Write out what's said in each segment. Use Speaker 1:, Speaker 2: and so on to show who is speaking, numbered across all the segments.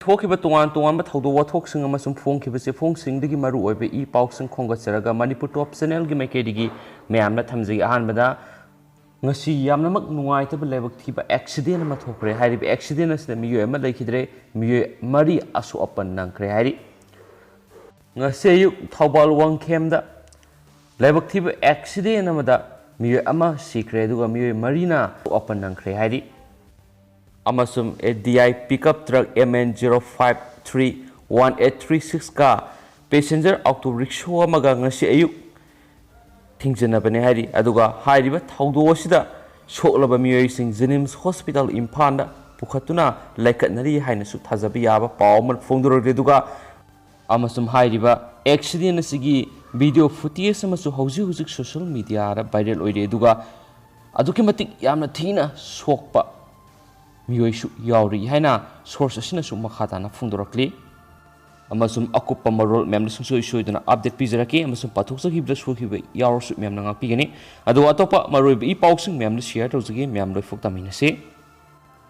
Speaker 1: थोखिबा तोंगान थौदोक वाथोकसिंग अमसुम फोंखिबसे फोंसिंगदगी मरु ओइबे ई पाउसिंग खोंगतसरगा Manipur top channel की माइकेदगी मैमना थमजगी अहानबदा ngasi yamnamak nuaitaba lebak thiba accident ama thokre hairi accident asida miyo ama lekhidre miyo mari asu apan nangkre hairi ngasi yuk Thoubal wangkhem da lebak thiba accident amada miyo ama sikre duga miyo marina apan nangkre hairi amasum DI pickup truck MN053186 ka passenger auto rickshaw amaga ngasi ayuk Thomjinabada hairi aduga hairiba thaudoasida soklaba miyoising Jenims Hospital Imphanda pukhatuna laikatnari haina su thajabi yaba pawman phongdorogre duga amasum hairiba accident asigi video footage amasu hauji social media ra viral oire duga aduki matik yamna thina sokpa miyoisu yauri haina source asina su makhatana phongdorokli amasum akupa marol memna sungso isoiduna update pizaraki amasum pathoksakhibda sokhiba yaursu memna ngapigani adu atopa maroi I pausing memna share tawjagi mem loi foktaminase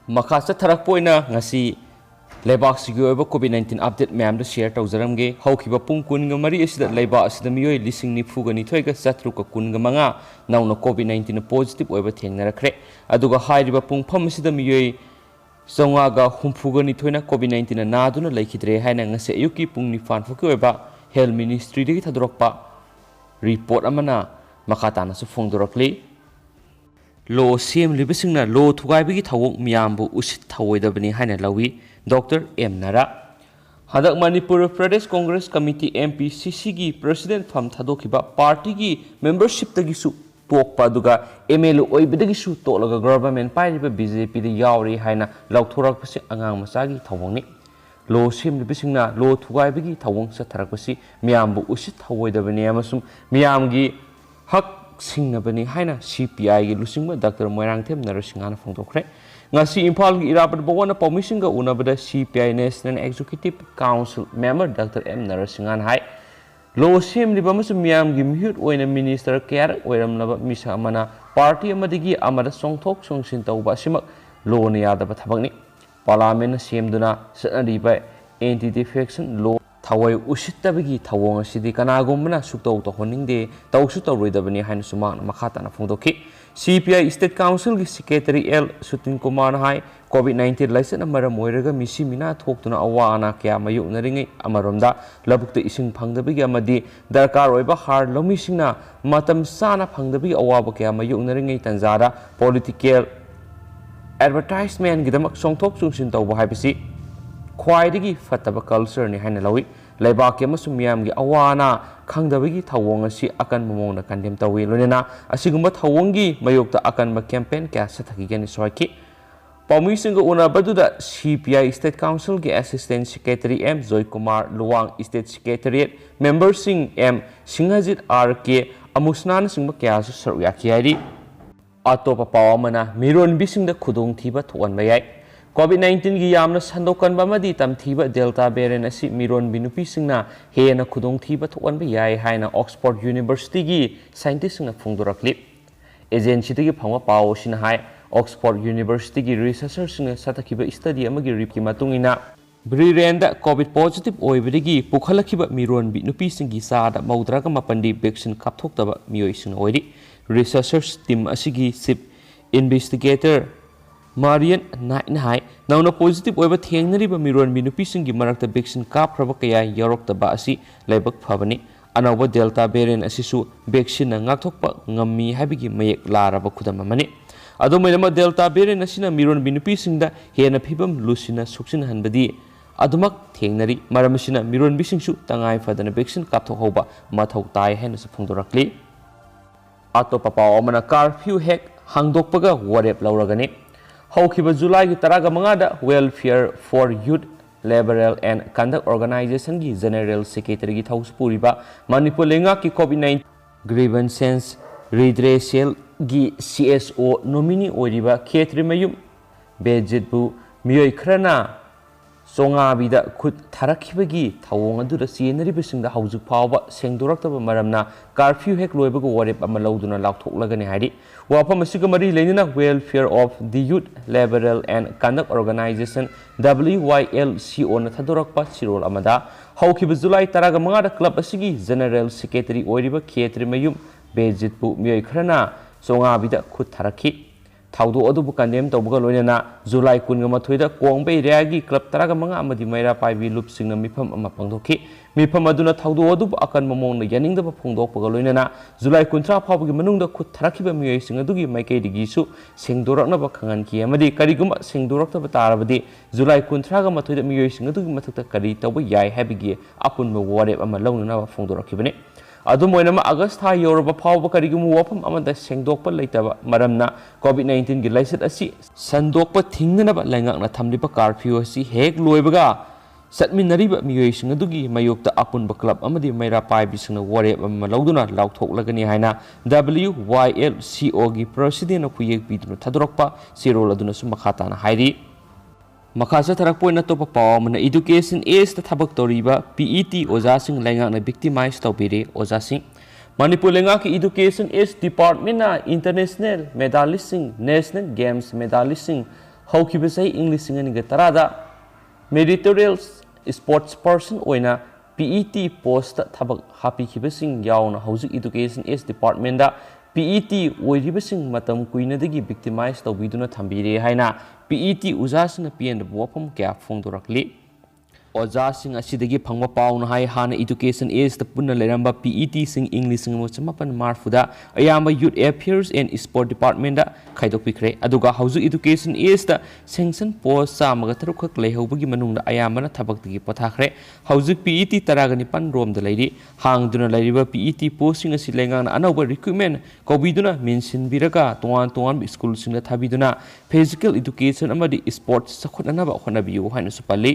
Speaker 1: makhasa tharakpoina ngasi lebak sigi oiba covid-19 update memna share tawjaramge hawkhiba pung kunga mari asida leiba asida miyoi lising ni phugani thoiga satruka kunga manga nauna covid-19 positive oiba thengnarakre aduga hairiba pung pham asida miyoi Songaga humfugani thoina COVID-19 na naduna laikhidre haina ngase ayuki pung nifan foki oiba Health Ministry degi thadorokpa report amana makhatana su phongdorokli lo sem libisingna lo thugaibigi thawong miyambu usit thawoidabani haina lawi Dr. M Nara hadak Manipur Pradesh Congress Committee MPCC gi president pham thadokhiba party gi membership tagi su tokpa duga MLO oibidagi su tolaga government pairiba BJP de yauri haina lauthorakpasi angang masagi thawongni lo semlibisingna lo thugaibagi thawong satharakpasi miyambu usit thawoidabani amasum miyamgi hak singnabani haina CPI gi lusingba Dr. Moirangthem Narasingana phongdokre ngasi Imphal gi irapat bawona permissionga unabada CPI National Executive Council member Dr. M Narasingana hai Lo sem liba masu miyam gi mihut oina minister care oiram laba misa amana party amadigi amada songthok songsin tauba simak lo ne yadaba thabakni parliament semduna sanariba anti defection law thawai usittabagi thawong asidi kanagumna suktau to honingde tawsu tawroidabani haina suman makhatana phongdokhi CPI State Council gi Secretary L Sutin Kumar hai COVID-19 license amara moiraga misi mina thoktuna awana kya mayuk naringai amaromda labukta ising phangdabigi amadi darkar oiba har lomisingna matam sana phangdabigi awaba kya mayuk naringai tanjara political advertisement gidamak songthok sungsin tawba haibisi khwaidigi fataba culture ni haina lawi leibak amasum miyamgi awana khangdabigi thawong asi akan momongna kandem tawi lonena asigumba thawongi mayokta akan ma campaign kya sathagi gani soiki Pamising una baduda CPI State Council ki Assistant Secretary M Joy Kumar Luwang State Secretariat Member Sing M Singhajit RK amusnan singba kya su sarya kiari atopa pawamana miron bising da khudong thiba thuan bayai COVID-19 gi yamna sandokan bamadi tamthiba Delta variant asi miron binupi singna hena khudong thiba thuan bayai haina Oxford University gi scientist singna phongdorakli agency tigi phangwa paw sin hai Oxford University gi researcher singna satakhiba study amagi rip ki matungina Brirenda COVID positive oibidigi pukhalakhiba miron binupi singi sada maudraga mapandi vaccine kapthoktaba miyoi sing oiri researchers team asigi chief investigator Marian Nainhai nauna positive oiba thengnariba miron binupi singi marakta vaccine kaphraba kaya yaroktaba asi laibak phabani anauba Delta variant asisu vaccine ngakthokpa ngammi habigi mayek laraba khudamamani adomainama Delta variant asina miron binupi singda hena phibam lusina suksin hanbadi adumak thengnari maramasina miron bisingsu tangai fadana vaccine kapthokhauba mathau tai hena su phongdorakli atopa paw amana curfew hek hangdokpaga warep lauragani hawkhiba July gi 15 da Welfare for Youth Liberal and Conduct Organization gi General Secretary gi thauspuriba Manipur lenga ki COVID-19 grievances redressal gi CSO nominee oiriba Khetri Mayum Bejitbu miyoi khrana ꯆꯣꯉꯥꯕꯤꯗ ꯈꯨꯠ ꯊꯥꯔꯛꯈꯤꯕꯒꯤ ꯊꯧꯑꯣꯡ ꯑꯗꯨꯗ ꯆꯦꯟꯅꯔꯤꯕꯁꯤꯡꯗ ꯍꯧꯖꯤꯛ ꯐꯥꯎꯕ ꯁꯦꯡꯗꯣꯔꯛꯇꯕ ꯃꯔꯝꯅ curfew ꯍꯦꯛ ꯂꯣꯏꯕꯒ ꯋꯥꯔꯦꯞ ꯑꯃ ꯂꯧꯗꯨꯅ ꯂꯥꯎꯊꯣꯛꯂꯒꯅꯤ ꯍꯥꯏꯔꯤ ꯋꯥꯐꯝ ꯑꯁꯤꯒ ꯃꯔꯤ ꯂꯩꯅꯅ ꯋꯦꯜꯐꯤꯌꯔ ꯑꯣꯐ ꯗꯤ ꯌꯨꯠ ꯂꯦꯕꯔꯦꯜ ꯑꯦꯟ ꯀꯟꯗꯛ ꯑꯣꯔꯒꯅꯥꯏꯖꯦꯁꯟ WYLCOꯅ ꯊꯥꯗꯣꯔꯛꯄ ꯆꯤꯔꯣꯜ ꯑꯃꯗ ꯍꯧꯈꯤꯕ ꯖꯨꯂꯥꯏ 15ꯗ ꯀ꯭ꯂꯕ ꯑꯁꯤꯒꯤ ꯖꯦꯅꯔꯦꯜ ꯁꯦꯀ꯭ꯔꯦꯇꯔꯤ ꯑꯣꯏꯔꯤꯕ ꯈꯦꯇ꯭ꯔꯤꯃꯌꯨꯝ ꯕꯦꯖꯤꯠꯄꯨ ꯃꯤꯑꯣꯏ ꯈꯔꯅ ꯆꯣꯉꯥꯕꯤꯗ ꯈꯨꯠ ꯊꯥꯔꯛꯈꯤ ꯊꯧꯗꯣꯛ ꯑꯗꯨꯕꯨ ꯀꯟꯗꯦꯝ ꯇꯧꯕꯒ ꯂꯣꯏꯅꯅ ꯖꯨꯂꯥꯏ 18ꯗ ꯀꯣꯡꯕꯩ ꯔꯦꯌꯥꯒꯤ ꯀ꯭ꯂꯕ 15 ꯑꯃꯗꯤ ꯃꯩꯔꯥ ꯄꯥꯏꯕꯤ ꯂꯨꯞꯁꯤꯡꯅ ꯃꯤꯐꯝ ꯑꯃ ꯄꯥꯡꯊꯣꯛꯈꯤ ꯃꯤꯐꯝ ꯑꯗꯨꯅ ꯊꯧꯗꯣꯛ ꯑꯗꯨꯕꯨ ꯑꯀꯟꯕ ꯃꯑꯣꯡꯗ ꯌꯥꯅꯤꯡꯗꯕ ꯐꯣꯡꯗꯣꯛꯄꯒ ꯂꯣꯏꯅꯅ ꯖꯨꯂꯥꯏ 30 ꯐꯥꯎꯕꯒꯤ ꯃꯅꯨꯡꯗ ꯈꯨꯠ ꯊꯥꯔꯛꯈꯤꯕ ꯃꯤꯑꯣꯏꯁꯤꯡ ꯑꯗꯨꯒꯤ ꯃꯥꯏꯀꯩꯗꯒꯤꯁꯨ ꯁꯦꯡꯗꯣꯔꯛꯅꯕ ꯈꯪꯍꯟꯈꯤ ꯑꯃꯗꯤ ꯀꯔꯤꯒꯨꯝꯕ ꯁꯦꯡꯗꯣꯔꯛꯇꯕ ꯇꯥꯔꯕꯗꯤ ꯖꯨꯂꯥꯏ 31ꯗ ꯃꯤꯑꯣꯏꯁꯤꯡ ꯑꯗꯨꯒꯤ ꯃꯊꯛꯇ ꯀꯔꯤ ꯇꯧꯕ ꯌꯥꯏ ꯍꯥꯏꯕꯒꯤ ꯑꯄꯨꯟꯕ ꯋꯥꯔꯦꯞ ꯑꯃ ꯂꯧꯅꯅꯕ ꯐꯣꯡꯗꯣꯔꯛꯈꯤꯕꯅꯤ ꯑꯗꯨꯝ ꯑꯣꯏꯅꯃꯛ ꯑꯥꯒꯁꯠ ꯊꯥ ꯌꯧꯔꯕ ꯐꯥꯎꯕ ꯀꯔꯤꯒꯨꯝꯕ ꯋꯥꯐꯝ ꯑꯃꯗ ꯁꯦꯡꯗꯣꯛꯄ ꯂꯩꯇꯕ ꯃꯔꯝꯅ COVID-19ꯒꯤ ꯂꯥꯏꯆꯠ ꯑꯁꯤ ꯁꯟꯗꯣꯛꯄ ꯊꯤꯡꯅꯅꯕ ꯂꯩꯉꯥꯛꯅ ꯊꯝꯂꯤꯕ ꯀꯥꯔꯐ꯭ꯌꯨ ꯑꯁꯤ ꯍꯦꯛ ꯂꯣꯏꯕꯒ ꯆꯠꯃꯤꯟꯅꯔꯤꯕ ꯃꯤꯑꯣꯏꯁꯤꯡ ꯑꯗꯨꯒꯤ ꯃꯥꯌꯣꯛꯇ ꯑꯄꯨꯟꯕ ꯀ꯭ꯂꯕ ꯑꯃꯗꯤ ꯃꯩꯔꯥ ꯄꯥꯏꯕꯤꯁꯤꯡꯅ ꯋꯥꯔꯦꯞ ꯑꯃ ꯂꯧꯗꯨꯅ ꯂꯥꯎꯊꯣꯛꯂꯒꯅꯤ ꯍꯥꯏꯅ WYLCOꯒꯤ ꯄ꯭ꯔꯁꯤꯗꯦꯟꯠꯅ ꯈꯨꯌꯦꯛ ꯄꯤꯗꯨꯅ ꯊꯥꯗꯣꯔꯛꯄ ꯆꯦꯔꯣꯜ ꯑꯗꯨꯅꯁꯨ ꯃꯈꯥ ꯇꯥꯅ ꯍꯥꯏꯔꯤ ꯃꯈꯥ ꯆꯠꯊꯔꯛꯄ ꯑꯣꯏꯅ ꯑꯇꯣꯞꯄ ꯄꯥꯎ ꯑꯃꯅ ꯏꯗꯨꯀꯦꯁꯟ ꯑꯦꯖꯇ ꯊꯕꯛ ꯇꯧꯔꯤꯕ PET ꯑꯣꯖꯥꯁꯤꯡ ꯂꯩꯉꯥꯛꯅ ꯚꯤꯛꯇꯤꯃꯥꯏꯖ ꯇꯧꯕꯤꯔꯦ ꯑꯣꯖꯥꯁꯤꯡ ꯃꯅꯤꯄꯨꯔ ꯂꯩꯉꯥꯛꯀꯤ ꯏꯗꯨꯀꯦꯁꯟ ꯑꯦꯖ ꯗꯤꯄꯥꯔꯠꯃꯦꯟꯠꯅ ꯏꯟꯇꯔꯅꯦꯁꯅꯦꯜ ꯃꯦꯗꯥꯂꯤꯁꯁꯤꯡ ꯅꯦꯁꯅꯦꯜ ꯒꯦꯝꯁ ꯃꯦꯗꯥꯂꯤꯁꯁꯤꯡ ꯍꯧꯈꯤꯕ ꯆꯍꯤ ꯏꯪ 2010ꯗ ꯃꯦꯔꯤꯇꯣꯔꯤꯌꯦꯜ ꯁ꯭ꯄꯣꯔꯠꯁ ꯄꯔꯁꯟ ꯑꯣꯏꯅ PET ꯄꯣꯁꯇ ꯊꯕꯛ ꯍꯥꯞꯄꯤꯈꯤꯕꯁꯤꯡ ꯌꯥꯎꯅ ꯍꯧꯖꯤꯛ ꯏꯗꯨꯀꯦꯁꯟ ꯑꯦꯖ ꯗꯤꯄꯥꯔꯠꯃꯦꯟꯠꯗ PET ꯑꯣꯏꯔꯤꯕꯁꯤꯡ ꯃꯇꯝ ꯀꯨꯏꯅꯗꯒꯤ ꯚꯤꯛꯇꯤꯃꯥꯏꯖ ꯇꯧꯕꯤꯗꯨꯅ ꯊꯝꯕꯤꯔꯦ ꯍꯥꯏꯅ PET ꯑꯣꯖꯥꯁꯤꯡꯅ ꯄꯦꯟꯗꯕ ꯋꯥꯐꯝ ꯀꯌꯥ ꯐꯣꯡꯗꯣꯔꯛꯂꯤ ꯑꯣꯖꯥꯁꯤꯡ ꯑꯁꯤꯗꯒꯤ ꯐꯪꯕ ꯄꯥꯎꯅ ꯍꯥꯏ ꯍꯥꯟꯅ ꯏꯗꯨꯀꯦꯁꯟ ꯑꯦꯖꯇ ꯄꯨꯟꯅ ꯂꯩꯔꯝꯕ PETꯁꯤꯡ ꯏꯪ 1990ꯗ ꯑꯌꯥꯝꯕ ꯌꯨꯠ ꯑꯦꯐꯤꯌꯔꯁ ꯑꯦꯟ ꯁ꯭ꯄꯣꯔꯠ ꯗꯤꯄꯥꯔꯠꯃꯦꯟꯠꯗ ꯈꯥꯏꯗꯣꯛꯄꯤꯈ꯭ꯔꯦ ꯑꯗꯨꯒ ꯍꯧꯖꯤꯛꯏꯗꯨꯀꯦꯁꯟ ꯑꯦꯖꯇ ꯁꯦꯡꯁꯟ ꯄꯣꯁꯠ 103 ꯈꯛ ꯂꯩꯍꯧꯕꯒꯤ ꯃꯅꯨꯡꯗ ꯑꯌꯥꯝꯕꯅ ꯊꯕꯛꯇꯒꯤ ꯄꯣꯊꯥꯈ꯭ꯔꯦ ꯍꯧꯖꯤꯛ PET 19 ꯔꯣꯝꯗ ꯂꯩꯔꯤ ꯍꯥꯡꯗꯨꯅ ꯂꯩꯔꯤꯕ PET ꯄꯣꯁꯠꯁꯤꯡ ꯑꯁꯤ ꯂꯩꯉꯥꯛꯅ ꯑꯅꯧꯕ ꯔꯤꯀ꯭ꯔꯨꯠꯃꯦꯟꯠ ꯀꯧꯕꯤꯗꯨꯅ ꯃꯦꯟꯁꯤꯟꯕꯤꯔꯒ ꯇꯣꯉꯥꯟꯕ ꯁ꯭ꯀꯨꯜꯁꯤꯡꯗ ꯊꯥꯕꯤꯗꯨꯅ ꯐꯤꯖꯤꯀꯦꯜ ꯏꯗꯨꯀꯦꯁꯟ ꯑꯃꯗꯤ ꯁ꯭ꯄꯣꯔꯠꯁ ꯆꯥꯎꯈꯠꯅꯅꯕ ꯍꯣꯠꯅꯕꯤꯌꯨ ꯍꯥꯏꯅꯁꯨ ꯄꯜꯂꯤ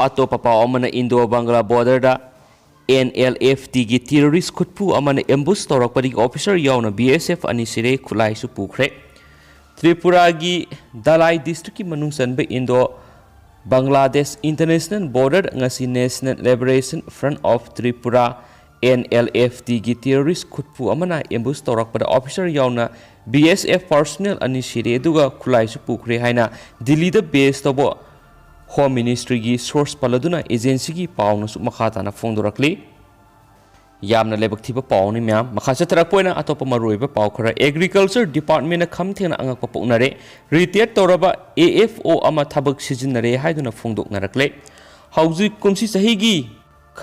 Speaker 1: ꯑꯇꯣꯞꯄ ꯄꯥꯎ ꯑꯃꯅ ꯏꯟꯗꯣ ꯕꯪꯒ꯭ꯂꯥ ꯕꯣꯔꯗꯔꯗ NLFTꯒꯤ ꯇꯦꯔꯣꯔꯤꯁꯠ ꯈꯨꯠꯄꯨ ꯑꯃꯅ ꯑꯦꯝꯕꯨꯁ ꯇꯧꯔꯛꯄꯗꯒꯤ ꯑꯣꯐꯤꯁꯔ ꯌꯥꯎꯅ BSF 2 ꯁꯤꯔꯦ ꯈꯨꯠꯂꯥꯏꯁꯨ ꯄꯨꯈ꯭ꯔꯦ ꯇ꯭ꯔꯤꯄꯨꯔꯥꯒꯤ ꯗꯂꯥꯏ ꯗꯤꯁꯇ꯭ꯔꯤꯛꯀꯤ ꯃꯅꯨꯡ ꯆꯟꯕ ꯏꯟꯗꯣ ꯕꯪꯒ꯭ꯂꯥꯗꯦꯁ ꯏꯟꯇꯔꯅꯦꯁꯅꯦꯜ ꯕꯣꯔꯗꯔ ꯉꯁꯤ national liberation front of Tripura NLFTꯒꯤ ꯇꯦꯔꯣꯔꯤꯁꯠ ꯈꯨꯠꯄꯨ ꯑꯃꯅ ꯑꯦꯝꯕꯨꯁ ꯇꯧꯔꯛꯄꯗ ꯑꯣꯐꯤꯁꯔ ꯌꯥꯎꯅ BSF ꯄꯔꯁꯣꯅꯦꯜ 2 ꯁꯤꯔꯦ ꯑꯗꯨꯒ ꯈꯨꯠꯂꯥꯏꯁꯨ ꯄꯨꯈ꯭ꯔꯦ ꯍꯥꯏꯅ ꯗꯤꯜꯂꯤꯗ ꯕꯦꯖ ꯇꯧꯕ ꯍꯣꯝ ꯃꯤꯅꯤꯁꯇ꯭ꯔꯤꯒꯤ ꯁꯣꯔꯁ ꯄꯜꯂꯗꯨꯅ ꯑꯦꯖꯦꯟꯁꯤꯒꯤ ꯄꯥꯎꯅꯁꯨ ꯃꯈꯥ ꯇꯥꯅ ꯐꯣꯡꯗꯣꯔꯛꯂꯤ ꯌꯥꯝꯅ ꯂꯥꯏꯕꯛ ꯊꯤꯕ ꯄꯥꯎꯅꯤ ꯃꯌꯥꯝ ꯃꯈꯥ ꯆꯠꯊꯔꯛꯄ ꯑꯣꯏꯅ ꯑꯇꯣꯞꯄ ꯃꯔꯨꯑꯣꯏꯕ ꯄꯥꯎ ꯈꯔ ꯑꯦꯒ꯭ꯔꯤꯀꯜꯆꯔ ꯗꯤꯄꯥꯔꯠꯃꯦꯟꯠꯅ ꯈꯝ ꯊꯦꯡꯅ ꯑꯉꯛꯄ ꯄꯣꯛꯅꯔꯦ ꯔꯤꯇꯥꯌꯔ ꯇꯧꯔꯕ AFO ꯑꯃ ꯊꯕꯛ ꯁꯤꯖꯤꯟꯅꯔꯦ ꯍꯥꯏꯗꯨꯅ ꯐꯣꯡꯗꯣꯛꯅꯔꯛꯂꯦ ꯍꯧꯖꯤꯛ ꯀꯨꯝꯁꯤ ꯆꯍꯤꯒꯤ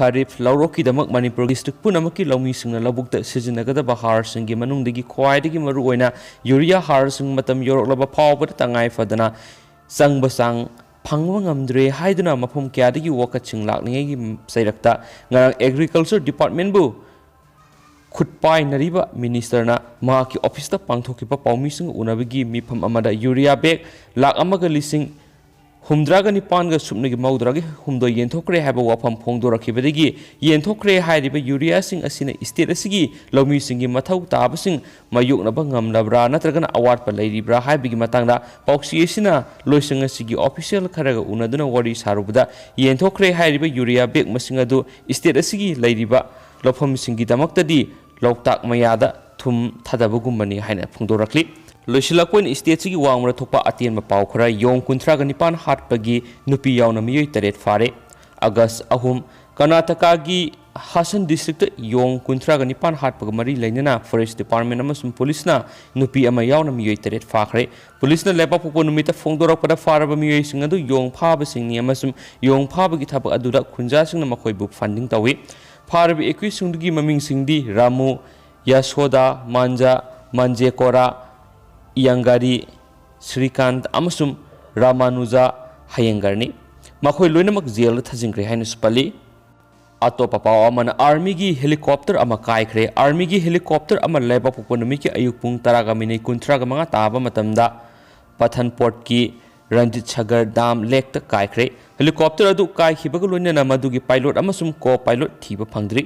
Speaker 1: ꯈꯥꯔꯤꯐ ꯂꯧꯔꯣꯛꯀꯤꯗꯃꯛ ꯃꯅꯤꯄꯨꯔ ꯗꯤꯁꯇ꯭ꯔꯤꯛ ꯄꯨꯝꯅꯃꯛꯀꯤ ꯂꯧꯃꯤꯁꯤꯡꯅ ꯂꯧꯕꯨꯛꯇ ꯁꯤꯖꯤꯟꯅꯒꯗꯕ ꯍꯥꯔꯁꯤꯡꯒꯤ ꯃꯅꯨꯡꯗꯒꯤ ꯈ꯭ꯋꯥꯏꯗꯒꯤ ꯃꯔꯨꯑꯣꯏꯅ ꯌꯨꯔꯤꯌꯥ ꯍꯥꯔꯁꯤꯡ ꯃꯇꯝ ꯌꯧꯔꯛꯂꯕ ꯐꯥꯎꯕꯗ ꯇꯉꯥꯏ ꯐꯗꯅ ꯆꯪꯕ ꯆꯥꯡ ꯐꯪꯕ ꯉꯝꯗ꯭ꯔꯦ ꯍꯥꯏꯗꯨꯅ ꯃꯐꯝ ꯀꯌꯥꯗꯒꯤ ꯋꯥꯀꯠꯁꯤꯡ ꯂꯥꯛꯂꯤꯉꯩꯒꯤ ꯆꯩꯔꯛꯇ ꯉꯔꯥꯡ ꯑꯦꯒ꯭ꯔꯤꯀꯜꯆꯔ ꯗꯤꯄꯥꯔꯠꯃꯦꯟꯠꯕꯨ ꯈꯨꯠꯄꯥꯏꯅꯔꯤꯕ ꯃꯤꯅꯤꯁꯇꯔꯅ ꯃꯍꯥꯛꯀꯤ ꯑꯣꯐꯤꯁꯇ ꯄꯥꯡꯊꯣꯛꯈꯤꯕ ꯄꯥꯎꯃꯤꯁꯤꯡꯒ ꯎꯅꯕꯒꯤ ꯃꯤꯐꯝ ꯑꯃꯗ ꯌꯨꯔꯤꯌꯥ ꯕꯦꯒ 1,69,000ꯒ ꯁꯨꯞꯅꯒꯤ ꯃꯧꯗ꯭ꯔꯥꯒꯤ 8 ꯌꯦꯟꯊꯣꯛꯈ꯭ꯔꯦ ꯍꯥꯏꯕ ꯋꯥꯐꯝ ꯐꯣꯡꯗꯣꯔꯛꯈꯤꯕꯗꯒꯤ ꯌꯦꯟꯊꯣꯛꯈ꯭ꯔꯦ ꯍꯥꯏꯔꯤꯕ ꯌꯨꯔꯤꯌꯥꯁꯤꯡ ꯑꯁꯤꯅ ꯏꯁꯇꯦꯠ ꯑꯁꯤꯒꯤ ꯂꯧꯃꯤꯁꯤꯡꯒꯤ ꯃꯊꯧ ꯇꯥꯕꯁꯤꯡ ꯃꯥꯌꯣꯛꯅꯕ ꯉꯝꯂꯕ꯭ꯔꯥ ꯅꯠꯇ꯭ꯔꯒꯅ ꯑꯋꯥꯠꯄ ꯂꯩꯔꯤꯕ꯭ꯔꯥ ꯍꯥꯏꯕꯒꯤ ꯃꯇꯥꯡꯗ ꯄꯥꯎꯆꯦ ꯑꯁꯤꯅ ꯂꯣꯏꯁꯪ ꯑꯁꯤꯒꯤ ꯑꯣꯐꯤꯁꯤꯌꯦꯜ ꯈꯔꯒ ꯎꯅꯗꯨꯅ ꯋꯥꯔꯤ ꯁꯥꯔꯨꯕꯗ ꯌꯦꯟꯊꯣꯛꯈ꯭ꯔꯦ ꯍꯥꯏꯔꯤꯕ ꯌꯨꯔꯤꯌꯥ ꯕꯦꯒ ꯃꯁꯤꯡ ꯑꯗꯨ ꯏꯁꯇꯦꯠ ꯑꯁꯤꯒꯤ ꯂꯩꯔꯤꯕ ꯂꯧꯐꯝꯁꯤꯡꯒꯤꯗꯃꯛꯇꯗꯤ ꯂꯣꯛꯇꯥꯛ ꯃꯌꯥꯗ ꯊꯨꯝ ꯊꯥꯗꯕꯒꯨꯝꯕꯅꯤ ꯍꯥꯏꯅ ꯐꯣꯡꯗꯣꯔꯛꯂꯤ ꯂꯣꯏꯁꯤꯜꯂꯛꯄ ꯑꯣꯏꯅ ꯏꯁꯇꯦꯠꯁꯤꯒꯤ ꯋꯥꯡꯃꯗ ꯊꯣꯛꯄ ꯑꯇꯦꯟꯕ ꯄꯥꯎ ꯈꯔ ꯌꯣꯡ 39 ꯍꯥꯠꯄꯒꯤ ꯅꯨꯄꯤ ꯌꯥꯎꯅ ꯃꯤꯑꯣꯏ 8 ꯐꯥꯔꯦ ꯑꯥꯒꯁꯠ 3 ꯀꯔꯅꯥꯇꯀꯥꯒꯤ ꯍꯥꯁꯟ ꯗꯤꯁꯇ꯭ꯔꯤꯛꯇ ꯌꯣꯡ 39 ꯍꯥꯠꯄꯒ ꯃꯔꯤ ꯂꯩꯅꯅ ꯐꯣꯔꯦꯁꯠ ꯗꯤꯄꯥꯔꯠꯃꯦꯟꯠ ꯑꯃꯁꯨꯡ ꯄꯨꯂꯤꯁꯅ ꯅꯨꯄꯤ ꯑꯃ ꯌꯥꯎꯅ ꯃꯤꯑꯣꯏ 8 ꯐꯥꯈ꯭ꯔꯦ ꯄꯨꯂꯤꯁꯅ ꯂꯩꯕꯥꯛꯄꯣꯛꯄ ꯅꯨꯃꯤꯠꯇ ꯐꯣꯡꯗꯣꯔꯛꯄꯗ ꯐꯥꯔꯕ ꯃꯤꯑꯣꯏꯁꯤꯡ ꯑꯗꯨ ꯌꯣꯡ ꯐꯥꯕꯁꯤꯡꯅꯤ ꯑꯃꯁꯨꯡ ꯌꯣꯡ ꯐꯥꯕꯒꯤ ꯊꯕꯛ ꯑꯗꯨꯗ ꯈꯨꯟꯖꯥꯁꯤꯡꯅ ꯃꯈꯣꯏꯕꯨ ꯐꯟꯗꯤꯡ ꯇꯧꯏ ꯐꯥꯔꯕ ꯑꯦꯀ꯭ꯌꯨꯁꯁꯤꯡꯗꯨꯒꯤ ꯃꯃꯤꯡꯁꯤꯡꯗꯤ ꯔꯥꯃꯨ ꯌꯥꯁꯣꯗꯥ ꯃꯥꯟꯖꯥ ꯃꯥꯟꯖꯦꯀꯣꯔꯥ ꯏꯌꯥꯡꯒꯥꯔꯤ ಶ್ರೀಕಾಂತ್ ಅಮಸುಂ ರಾಮಾನುಜಾ ಹಯ್ಯಂಗರ್ನಿ ಮಖೋಯ್ ಲೋಯ್ನಮಕ್ ಜೇಲ್ದ ಥಜಿಂಗ್ರೆ ಹೈನಸು ಪಲ್ಲಿ ಅತೋಪ ಪಾವ ಅಮನ ಆರ್ಮಿಗಿ ಹೆಲಿಕಾಪ್ಟರ್ ಅಮ ಕಾಯ್ಖ್ರೆ ಆರ್ಮಿಗಿ ಹೆಲಿಕಾಪ್ಟರ್ ಅಮ ಲೈಬಾಪೋಕ್ಪ ನುಮಿಕಿ ಅಯುಕ್ ಪುಂಗ್ 10:35 ತಾಬ ಮತಂದ ಪಥನ್ಪೋರ್ಟ್ ಕಿ ರಂಜಿತ್ ಸಾಗರ್ ಡ್ಯಾಮ್ ಲೇಕ್ ತ ಕಾಯ್ಖ್ರೆ ಹೆಲಿಕಾಪ್ಟರ್ ಅದು ಕಾಯ್ಖಿಬಗ ಲೋಯ್ನನ ಮದುಗಿ ಪೈಲಟ್ ಅಮಸುಂ ಕೋ ಪೈಲಟ್ ಥಿಬ ಫಂಗ್ದ್ರಿ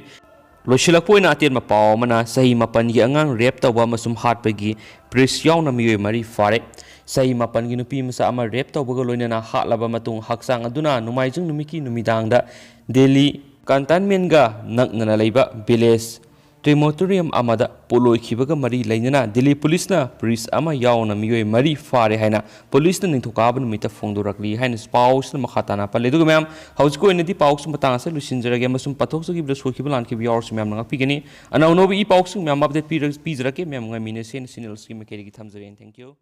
Speaker 1: ಲೋಶಿಲಕ್ಪೋಯ್ನ ಅತೇನ್ಮ ಪಾವ ಅಮನ ಸಹಿ 9 ಗಿ ಅಂಗಾಂಗ್ ರೇಪ್ ತವ ಅಮಸುಂ ಹಾಟ್ಪಗಿ ಪ್ರಿಸ್ ಯಾವ್ನ ಮಿಯೋಯ್ ಮರಿ ಫಾರೆ Sahi mapan gi nupi masa ama rape tawbaga loinana hatlaba matung haksang aduna numaijung numiki numidangda Delhi cantonment ga naknana leiba village crematorium amada poloi khibaga mari leinana Delhi police na priest ama yauna miyoi mari fare haina police na ningthokaba numita phongdorakli haina spouse na makhatana pale duga ma'am hausko enedi paus matang sa lusinjarage masum pathok sogi bla soki blan ki yaurs ma'am nga pigani ana unobi paus ma'am update pi jarake ma'am nga mine sen sinil scheme keri ki thamjare thank you.